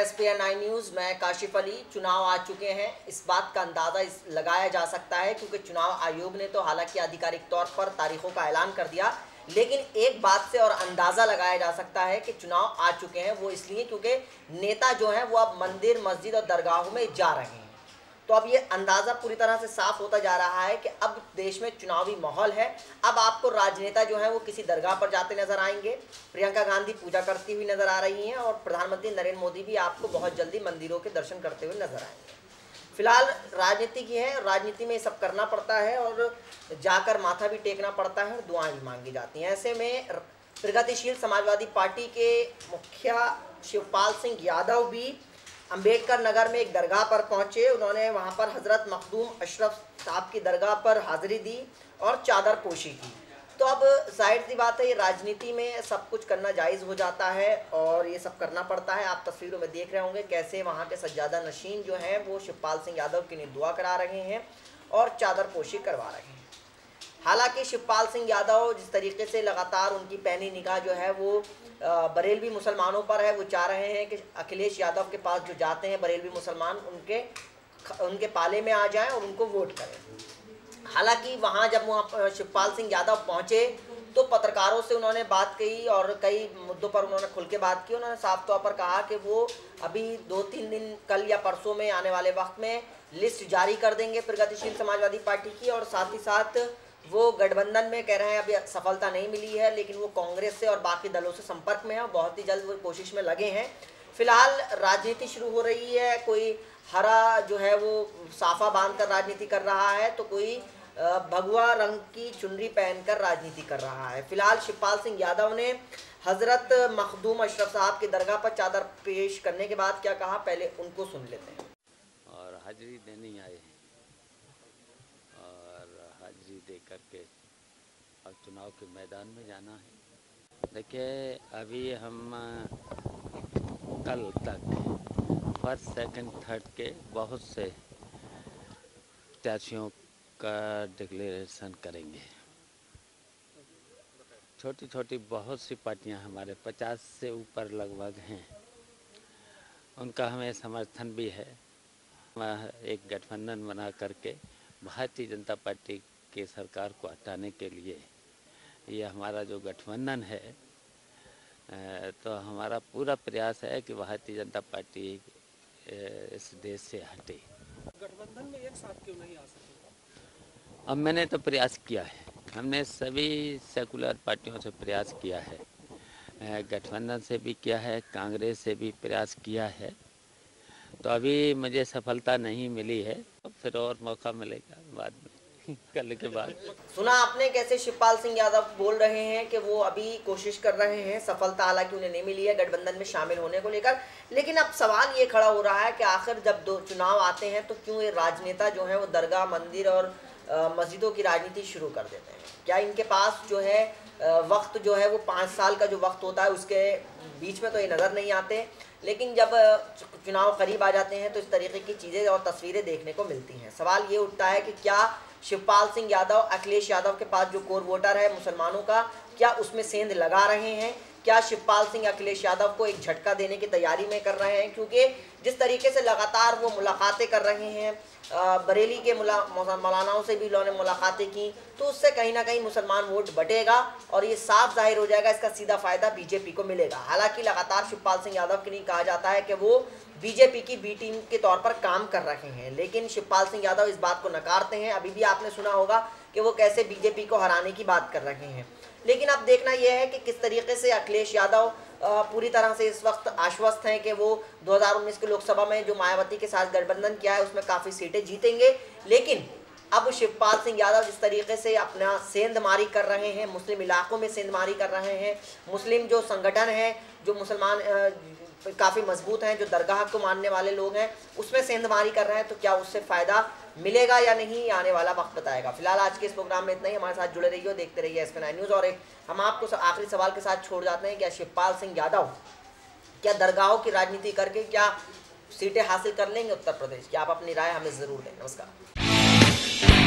SPN9 news. मैं काशिफ अली। चुनाव आ चुके हैं, इस बात का अंदाज़ा लगाया जा सकता है क्योंकि चुनाव आयोग ने तो हालांकि आधिकारिक तौर पर तारीखों का ऐलान कर दिया, लेकिन एक बात से और अंदाज़ा लगाया जा सकता है कि चुनाव आ चुके हैं। वो इसलिए क्योंकि नेता जो हैं वो अब मंदिर, मस्जिद और दरगाहों में जा रहे हैं। तो अब ये अंदाज़ा पूरी तरह से साफ होता जा रहा है कि अब देश में चुनावी माहौल है। अब आपको राजनेता जो हैं वो किसी दरगाह पर जाते नजर आएंगे, प्रियंका गांधी पूजा करती हुई नजर आ रही हैं और प्रधानमंत्री नरेंद्र मोदी भी आपको बहुत जल्दी मंदिरों के दर्शन करते हुए नजर आएंगे। फिलहाल राजनीति की है, राजनीति में सब करना पड़ता है और जाकर माथा भी टेकना पड़ता है और दुआएं भी मांगी जाती हैं। ऐसे में प्रगतिशील समाजवादी पार्टी के मुखिया शिवपाल सिंह यादव भी अंबेडकर नगर में एक दरगाह पर पहुंचे। उन्होंने वहां पर हज़रत मखदूम अशरफ साहब की दरगाह पर हाजिरी दी और चादर पोशी की। तो अब जाहिर सी बात है, ये राजनीति में सब कुछ करना जायज़ हो जाता है और ये सब करना पड़ता है। आप तस्वीरों में देख रहे होंगे कैसे वहाँ के सज्जादा नशीन जो हैं वो शिवपाल सिंह यादव की लिए दुआ करा रहे हैं और चादर पोशी करवा रहे हैं। हालांकि शिवपाल सिंह यादव जिस तरीके से लगातार उनकी पैनी निगाह जो है वो बरेलवी मुसलमानों पर है, वो चाह रहे हैं कि अखिलेश यादव के पास जो जाते हैं बरेलवी मुसलमान उनके पाले में आ जाएं और उनको वोट करें। हालांकि वहां जब वहाँ शिवपाल सिंह यादव पहुंचे तो पत्रकारों से उन्होंने बात कही और कई मुद्दों पर उन्होंने खुल के बात की। उन्होंने साफ तौर पर कहा कि वो अभी 2-3 दिन, कल या परसों में आने वाले वक्त में लिस्ट जारी कर देंगे प्रगतिशील समाजवादी पार्टी की, और साथ ही साथ वो गठबंधन में कह रहे हैं अभी सफलता नहीं मिली है, लेकिन वो कांग्रेस से और बाकी दलों से संपर्क में है और बहुत ही जल्द वो कोशिश में लगे हैं। फिलहाल राजनीति शुरू हो रही है, कोई हरा जो है वो साफा बांधकर राजनीति कर रहा है तो कोई भगवा रंग की चुनरी पहनकर राजनीति कर रहा है। फिलहाल शिवपाल सिंह यादव ने हज़रत मखदूम अशरफ साहब की दरगाह पर चादर पेश करने के बाद क्या कहा, पहले उनको सुन लेते हैं। और हाजिरी देने आए हैं और हाजिरी दे करके अब चुनाव के मैदान में जाना है। देखिए, अभी हम कल तक फर्स्ट, सेकंड, थर्ड के बहुत से प्रत्याशियों का डिक्लेरेशन करेंगे। छोटी छोटी बहुत सी पार्टियां हमारे 50 से ऊपर लगभग हैं, उनका हमें समर्थन भी है। एक गठबंधन बना करके भारतीय जनता पार्टी की सरकार को हटाने के लिए ये हमारा जो गठबंधन है, तो हमारा पूरा प्रयास है कि भारतीय जनता पार्टी इस देश से हटे। गठबंधन में एक साथ क्यों नहीं आ सकते? अब मैंने तो प्रयास किया है, हमने सभी सेकुलर पार्टियों से प्रयास किया है, गठबंधन से भी किया है, कांग्रेस से भी प्रयास किया है, तो अभी मुझे सफलता नहीं मिली है, तो फिर और मौका मिलेगा बाद में कल के बाद। सुना आपने कैसे शिवपाल सिंह यादव बोल रहे हैं कि वो अभी कोशिश कर रहे हैं, सफलता हालांकि उन्हें नहीं मिली है गठबंधन में शामिल होने को लेकर। लेकिन अब सवाल ये खड़ा हो रहा है कि आखिर जब दो चुनाव आते हैं तो क्यों ये राजनेता जो है वो दरगाह, मंदिर और मस्जिदों की राजनीति शुरू कर देते हैं? क्या इनके पास जो है वक्त जो है वो 5 साल का जो वक्त होता है उसके बीच में तो ये नज़र नहीं आते, लेकिन जब चुनाव करीब आ जाते हैं तो इस तरीके की चीज़ें और तस्वीरें देखने को मिलती हैं। सवाल ये उठता है कि क्या शिवपाल सिंह यादव अखिलेश यादव के पास जो कोर वोटर है मुसलमानों का, क्या उसमें सेंध लगा रहे हैं? क्या शिवपाल सिंह अखिलेश यादव को एक झटका देने की तैयारी में कर रहे हैं? क्योंकि जिस तरीके से लगातार वो मुलाकातें कर रहे हैं, बरेली के मौलानाओं से भी उन्होंने मुलाकातें की, तो उससे कहीं ना कहीं मुसलमान वोट बटेगा और ये साफ जाहिर हो जाएगा, इसका सीधा फायदा बीजेपी को मिलेगा। हालांकि लगातार शिवपाल सिंह यादव के लिए कहा जाता है कि वो बीजेपी की बी टीम के तौर पर काम कर रहे हैं, लेकिन शिवपाल सिंह यादव इस बात को नकारते हैं। अभी भी आपने सुना होगा कि वो कैसे बीजेपी को हराने की बात कर रहे हैं। लेकिन अब देखना यह है कि किस तरीके से अखिलेश यादव पूरी तरह से इस वक्त आश्वस्त हैं कि वो 2019 के लोकसभा में जो मायावती के साथ गठबंधन किया है उसमें काफ़ी सीटें जीतेंगे। लेकिन अब शिवपाल सिंह यादव जिस तरीके से अपना सेंधमारी कर रहे हैं, मुस्लिम इलाकों में सेंधमारी कर रहे हैं, मुस्लिम जो संगठन है, जो मुसलमान काफ़ी मजबूत हैं, जो दरगाह को मानने वाले लोग हैं, उसमें सेंधमारी कर रहे हैं, तो क्या उससे फ़ायदा मिलेगा या नहीं, आने वाला वक्त बताएगा। फिलहाल आज के इस प्रोग्राम में इतना ही। हमारे साथ जुड़े रहिए, देखते रहिए SPN9 न्यूज़। और एक हम आपको आखिरी सवाल के साथ छोड़ जाते हैं, क्या शिवपाल सिंह यादव क्या दरगाहों की राजनीति करके क्या सीटें हासिल कर लेंगे उत्तर प्रदेश की? आप अपनी राय हमें ज़रूर दें। नमस्कार।